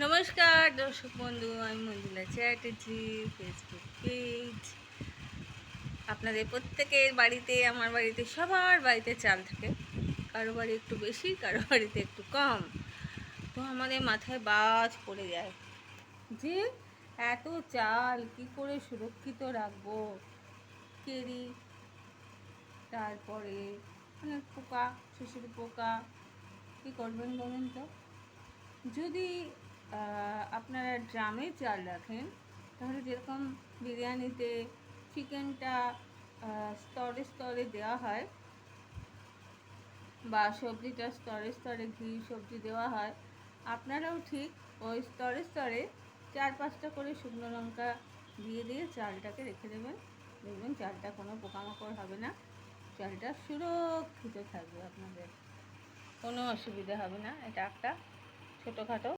নমস্কার দর্শক বন্ধু, আমি মঞ্জুলা চ্যাটার্জি, ফেসবুক পেজ। আপনাদের প্রত্যেকের বাড়িতে, আমার বাড়িতে, সবার বাড়িতে চাল থাকে। কারো বাড়ি একটু বেশি, কারো বাড়িতে একটু কম। তো আমাদের মাথায় বাজ পড়ে যায় যে এত চাল কি করে সুরক্ষিত রাখবো। কেরি, তারপরে অনেক পোকা, শিশির পোকা, কী করবেন বলুন তো? যদি আপনারা ড্রামে চাল রাখেন, তাহলে যেরকম বিরিয়ানিতে চিকেনটা স্তরে স্তরে দেওয়া হয়, বা সবজিটা স্তরে স্তরে ঘি সবজি দেওয়া হয়, আপনারাও ঠিক ওই স্তরে স্তরে 4-5টা করে শুকনো লঙ্কা দিয়ে দিয়ে চালটাকে রেখে দেবেন। দেখবেন চালটা কোনো পোকামাকড় হবে না, চালটা সুরক্ষিত থাকবে, আপনাদের কোনো অসুবিধা হবে না। এটা একটা ছোটোখাটো